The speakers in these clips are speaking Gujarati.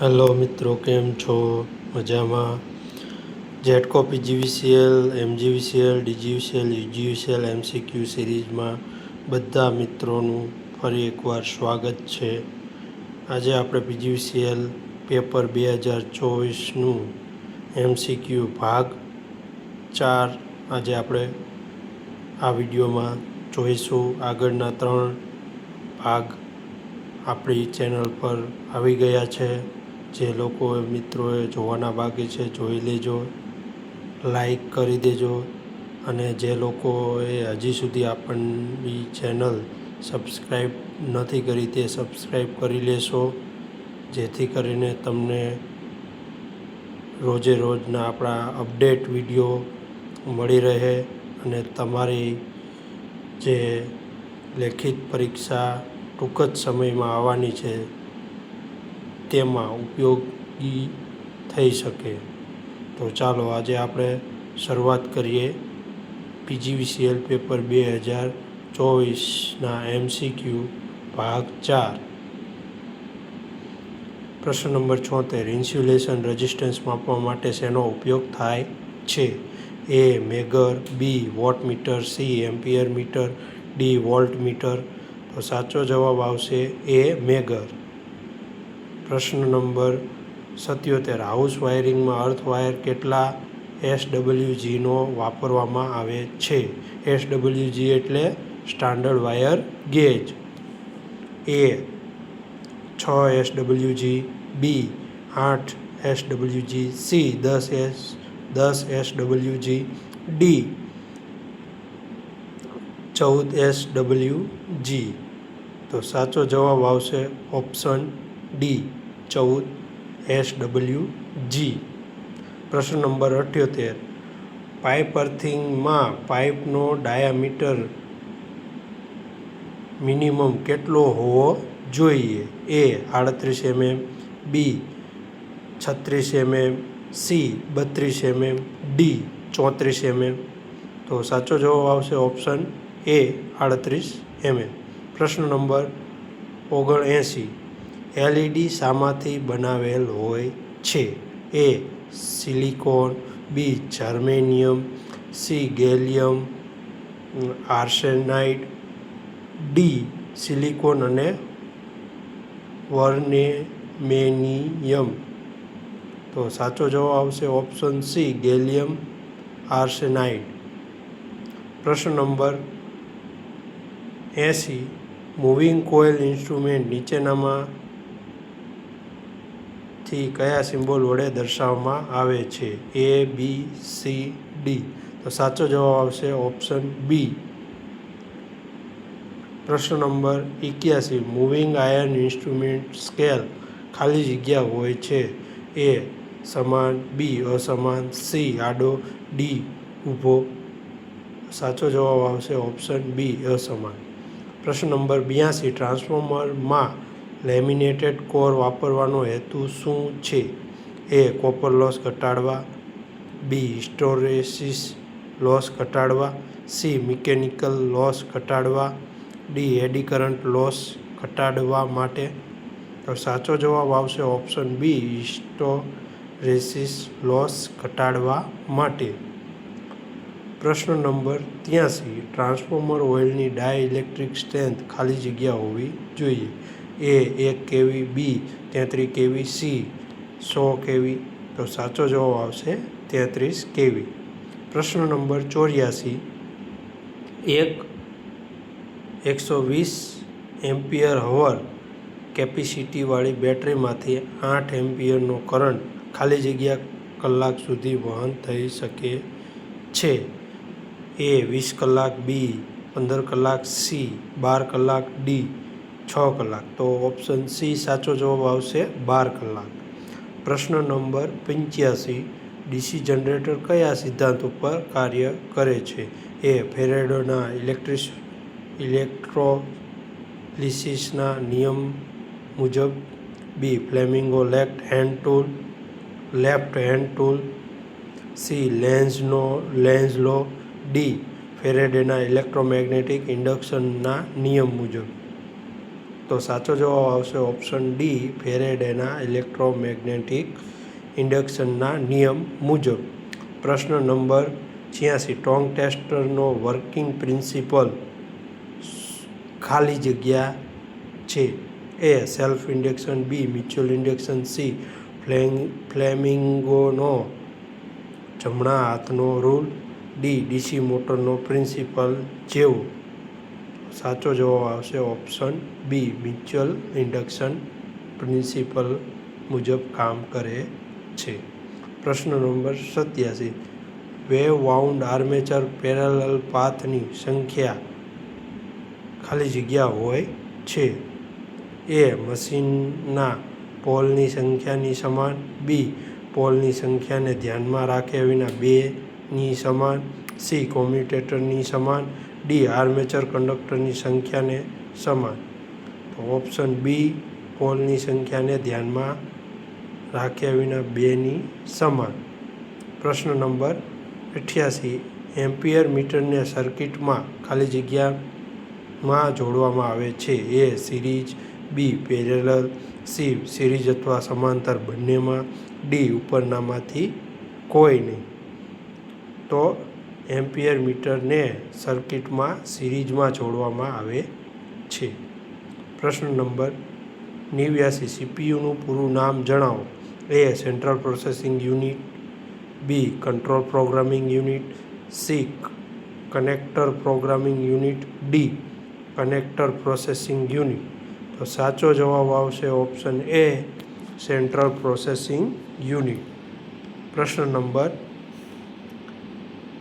હેલો મિત્રો, કેમ છો? મજામાં? GETCO PGVCL, MGVCL, DGVCL, UGVCL, MCQ સિરીઝમાં બધા મિત્રોનું ફરી એકવાર સ્વાગત છે. આજે આપણે પીજીવીસીએલ પેપર 2024નું એમસીક્યુ ભાગ 4 આજે આપણે આ વિડીયોમાં જોઈશું. આગળના 3 ભાગ આપણી ચેનલ પર આવી ગયા છે. જે લોકો મિત્રોએ જોવાના બાકી છે જોઈ લેજો, લાઈક કરી દેજો, અને જે લોકોએ હજી સુધી આપણી ચેનલ સબસ્ક્રાઈબ નથી કરી તે સબસ્ક્રાઈબ કરી લેશો, જેથી કરીને તમને રોજે રોજના આપણા અપડેટ વિડીયો મળી રહે અને તમારી જે લેખિત પરીક્ષા ટૂંક જ સમયમાં આવવાની છે તેમાં ઉપયોગી થઈ શકે. તો ચાલો આજે આપણે શરૂઆત કરીએ પીજીવીસીએલ પેપર 2024ના એમસીક્યુ ભાગ 4. પ્રશ્ન નંબર 76. ઇન્સ્યુલેશન રેઝિસ્ટન્સ માપવા માટે શેનો ઉપયોગ થાય છે? A. Megger, B. Wattmeter, C. Ampere meter, D. Volt meter. તો સાચો જવાબ આવશે એ. મેગર. પ્રશ્ન નંબર 77. હાઉસ વાયરિંગમાં અર્થ વાયર કેટલા એસડબલ્યુજીનો વાપરવામાં આવે છે? એસડબલ્યુજી એટલે standard wire gauge. A. 6 SWG, B. 8 SWG, C. 10 SWG, D. 14 SWG. તો સાચો જવાબ આવશે ઓપ્શન ડી, 14 એસડબલ્યુજી. પ્રશ્ન નંબર 78. પાઇપ અર્થિંગમાં પાઇપનો ડાયામીટર મિનિમમ કેટલો હોવો જોઈએ? A. 38 mm, B. 36 mm, C. 32 mm, D. 34 mm. તો સાચો જવાબ આવશે ઓપ્શન એ. 38 mm. પ્રશ્ન નંબર 79. એલઈડી શામાંથી બનાવેલ હોય છે? A. Silicon, B. Germanium, C. Gallium arsenide, D. Silicon અને વર્નેમેનિયમ. તો સાચો જવાબ આવશે ઓપ્શન સી. Gallium arsenide. પ્રશ્ન નંબર 80. મૂવિંગ કોઇલ ઇન્સ્ટ્રુમેન્ટ નીચેનામાંથી કયા સિમ્બોલ વડે દર્શાવવામાં આવે છે? A, B, C, D. તો સાચો જવાબ આવશે ઓપ્શન બી. પ્રશ્ન number 81. Moving iron instrument scale ખાલી જગ્યા હોય છે? એ. સમાન, બી. અસમાન, સી. આડો, ડી. ઊભો. સાચો જવાબ આવશે ઓપ્શન બી. અસમાન. પ્રશ્ન નંબર 82. ટ્રાન્સફોર્મરમાં લેમિનેટેડ કોર વાપરવાનો હેતુ શું છે? એ. કોપર લોસ ઘટાડવા, બી. હિસ્ટેરેસિસ લોસ ઘટાડવા, સી. મિકેનિકલ લોસ ઘટાડવા, ડી. એડી કરંટ લોસ ઘટાડવા માટે. તો સાચો જવાબ આવશે ઓપ્શન બી. હિસ્ટેરેસિસ લોસ ઘટાડવા માટે. પ્રશ્ન નંબર 83. ટ્રાન્સફોર્મર ઓઇલની ડાઇલેક્ટ્રિક સ્ટ્રેન્થ ખાલી જગ્યા હોવી જોઈએ? એ. 1 kV, બી. 33 kV, સી. 100 kV. તો સાચો જવાબ આવશે 33 kV. પ્રશ્ન નંબર 84. 120 એમ્પિયર હવર કેપેસિટીવાળી બેટરીમાંથી 8 એમ્પિયરનો કરંટ ખાલી જગ્યા કલાક સુધી વહન થઈ શકે છે? એ. 20 કલાક, બી. 15 કલાક, સી. 12 કલાક, ડી. 6 કલાક. તો ઓપ્શન સી સાચો જવાબ આવશે 12 કલાક. પ્રશ્ન નંબર 85. ડીસી જનરેટર કયા સિદ્ધાંત ઉપર કાર્ય કરે છે? એ. ફેરાડેના ઇલેક્ટ્રોલિસિસના નિયમ મુજબ, B. Fleming's left hand tool, C. Lenz law, D. ફેરાડેના ઇલેક્ટ્રોમેગ્નેટિક ઇન્ડક્શનના નિયમ મુજબ. તો તો સાચો જવાબ આવશે ઓપ્શન ડી, ફેરેડેના ઇલેક્ટ્રોમેગ્નેટિક ઇન્ડક્શનના નિયમ મુજબ. પ્રશ્ન નંબર 86, ટોંગ ટેસ્ટરનો વર્કિંગ પ્રિન્સિપલ ખાલી જગ્યા છે. A self induction, B mutual induction, C ફ્લેમિંગોનો જમણા હાથનો રૂલ, ડી ડીસી મોટરનો પ્રિન્સિપલ જેવો. સાચો જવાબ આવશે option B, mutual induction principle મુજબ કામ કરે છે. પ્રશ્ન number 87, wave wound armature parallel પાથની સંખ્યા ખાલી જગ્યા હોય છે. એ મશીનના પોલની સંખ્યાની સમાન, બી પોલની સંખ્યાને ધ્યાનમાં રાખ્યા વિના બેની સમાન, સી કોમ્યુટેટરની સમાન, ડી આર્મેચર કંડક્ટરની સંખ્યાને સમાન. તો ઓપ્શન બી, પોલની સંખ્યાને ધ્યાનમાં રાખ્યા વિના બેની સમાન. પ્રશ્ન નંબર 88, એમ્પિયર મીટરને સર્કિટમાં ખાલી જગ્યામાં જોડવામાં આવે છે. એ સિરીઝ, બી પેરેલલ, સી સિરીઝ અથવા સમાંતર બંનેમાં, ડી ઉપરનામાંથી કોઈ નહીં. તો એમ્પિયર મીટરને સર્કિટમાં સિરીઝમાં જોડવામાં આવે છે. પ્રશ્ન નંબર 89, સીપીયુનું પૂરું નામ જણાવો. A central processing unit, B control programming unit, C connector programming unit, D connector processing unit. તો સાચો જવાબ આવશે option A, central processing unit. પ્રશ્ન નંબર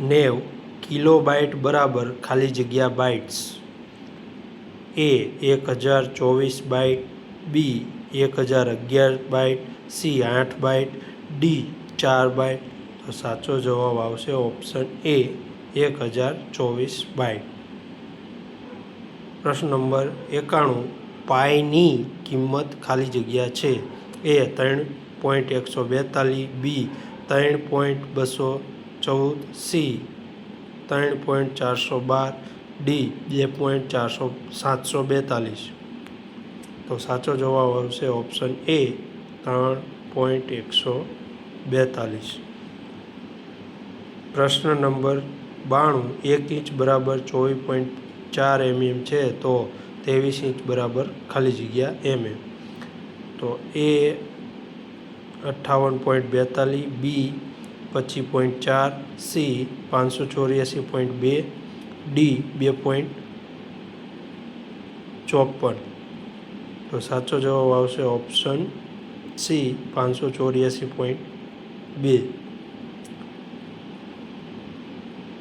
90, કિલોબાઇટ બરાબર ખાલી જગ્યા bytes. A 1024 byte, B 1011 byte, C 8 byte, D 4 byte. તો સાચો જવાબ આવશે ઓપ્શન એ, 1024 બાઇટ. પ્રશ્ન નંબર 91, પાઈની કિંમત ખાલી જગ્યા છે. A 3.142, B 3.214, C 3.412, D 2.742. તો સાચો જવાબ આવશે ઓપ્શન એ, 3.142. પ્રશ્ન નંબર 92, 1 ઇંચ બરાબર 24.4 mm છે, તો 23 ઇંચ બરાબર ખાલી જગ્યા mm. તો એ 58.42, બી 25.4, સી 584.2, ડી 2.54. તો સાચો જવાબ આવશે ઓપ્શન સી, 584.2.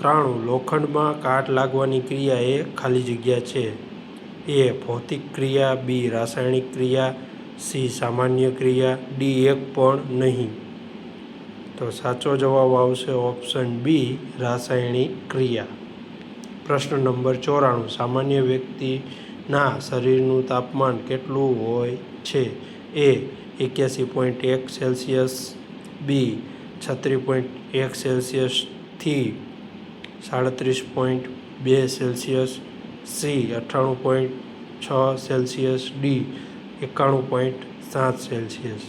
93, લોખંડમાં કાટ લાગવાની ક્રિયા એ ખાલી જગ્યા છે. એ ભૌતિક ક્રિયા, બી રાસાયણિક ક્રિયા, સી સામાન્ય ક્રિયા, ડી એક પણ નહીં. તો સાચો જવાબ આવશે ઓપ્શન બી, રાસાયણિક ક્રિયા. પ્રશ્ન નંબર 94, સામાન્ય વ્યક્તિના શરીરનું તાપમાન કેટલું હોય છે. એ 81.1 સેલ્સિયસ, બી 36.1 સેલ્સિયસથી 37.2 Celsius, C 98.6 Celsius, D 91.7 Celsius.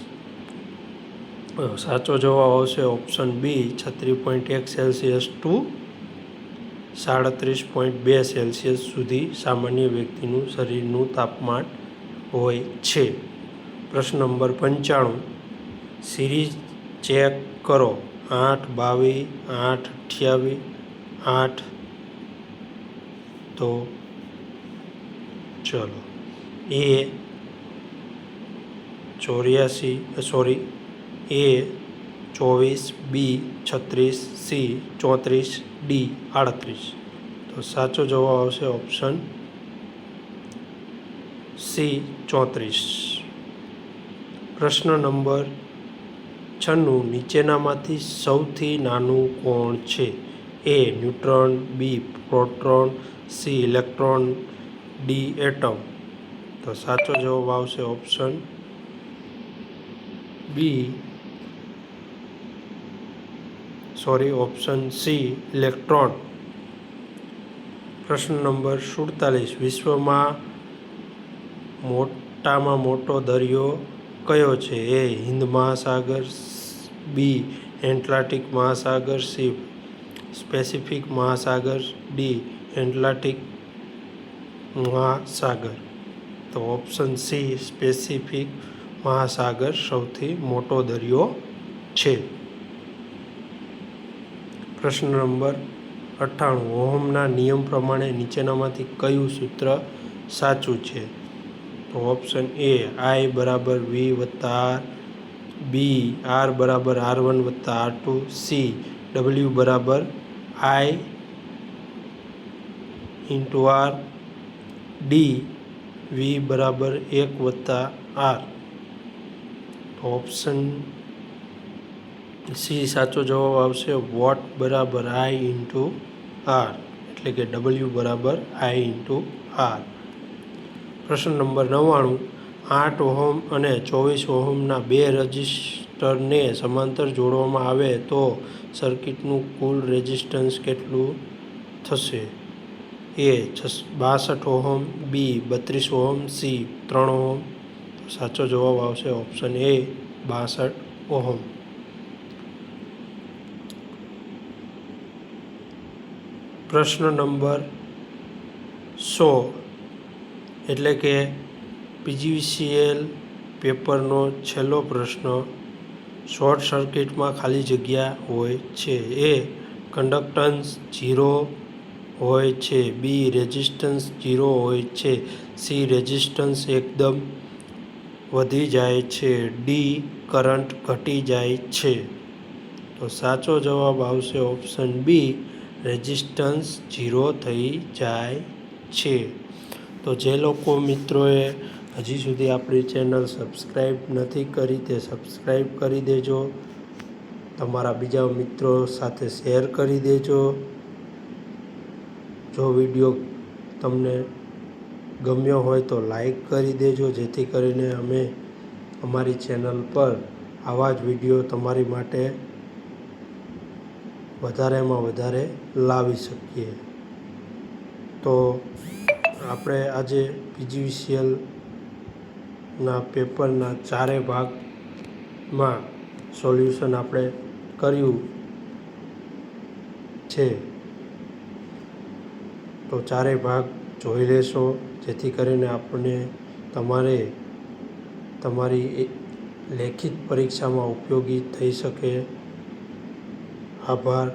સાચો જવાબ આવશે option B, 36.1 Celsius to 37.2 Celsius સુધી સામાન્ય વ્યક્તિનું શરીરનું તાપમાન હોય છે. પ્રશ્ન નંબર 95, સિરીઝ ચેક કરો. 8, 22, 8, 28, 8. તો ચલો, એ 24, એ 24, બી 36, સી 34, ડી 38. તો સાચો જવાબ આવશે ઓપ્શન સી, 34. પ્રશ્ન નંબર 96, નીચેનામાંથી સૌથી નાનું કોણ છે. A neutron, B proton, C electron, D atom. તો સાચો જવાબ આવશે option B, option C electron. પ્રશ્ન નંબર 47, વિશ્વમાં મોટામાં મોટો દરિયો કયો છે? એ હિન્દ મહાસાગર, બી એટલાન્ટિક મહાસાગર, સી પેસિફિક મહાસાગર, ડી એટલાન્ટિક મહાસાગર. તો ઓપ્શન સી પેસિફિક મહાસાગર સૌથી મોટો દરિયો છે. પ્રશ્ન નંબર 98. ઓહમના નિયમ પ્રમાણે નીચેનામાંથી કયું સૂત્ર સાચું છે? તો ઓપ્શન એ I બરાબર V વત્તા R, બી R બરાબર R1 વત્તા R2, સી W બરાબર I into R, D V બરાબર 1 વત્તા R. તો ઓપ્શન સી સાચો જવાબ આવશે. વોટ બરાબર I ઇન્ટુ R, એટલે કે W બરાબર I ઇન્ટુ R. પ્રશ્ન નંબર 99. 8 ઓહમ અને 24 ઓહમના બે રેઝિસ્ટરને સમાંતર જોડવામાં આવે તો સર્કિટનું કુલ રેઝિસ્ટન્સ કેટલું થશે? એ 62 ઓહમ, બી 32 ઓહમ, સી 3 ઓહમ. સાચો જવાબ આવશે ઓપ્શન એ 62 ઓહમ. પ્રશ્ન નંબર 100, એટલે કે PGCL પેપરનો છેલ્લો પ્રશ્ન. શોર્ટ સર્કિટમાં ખાલી જગ્યા હોય છે. એ કન્ડક્ટન્સ 0 હોય છે, બી રેઝિસ્ટન્સ 0 હોય છે, સી રેઝિસ્ટન્સ એકદમ વધી જાય છે, ડી કરંટ ઘટી જાય છે. તો સાચો જવાબ આવશે ઓપ્શન બી રેઝિસ્ટન્સ 0 થઈ જાય છે. તો જે લોકો મિત્રોએ હજી સુધી આપણી ચેનલ સબસ્ક્રાઈબ નથી કરી તે સબસ્ક્રાઈબ કરી દેજો. તમારા બીજા મિત્રો સાથે શેર કરી દેજો. જો વિડીયો તમને ગમ્યો હોય તો લાઈક કરી દેજો, જેથી કરીને અમે અમારી ચેનલ પર આવા જ વિડીયો તમારી માટે વધારેમાં વધારે લાવી શકીએ. તો આપણે આજે PGCLના પેપરના ચારેય ભાગમાં સોલ્યુશન આપણે કર્યું છે. તો ચારેય ભાગ જોઈ લેશો, જેથી કરીને આપણને તમારી લેખિત પરીક્ષામાં ઉપયોગી થઈ શકે. આભાર.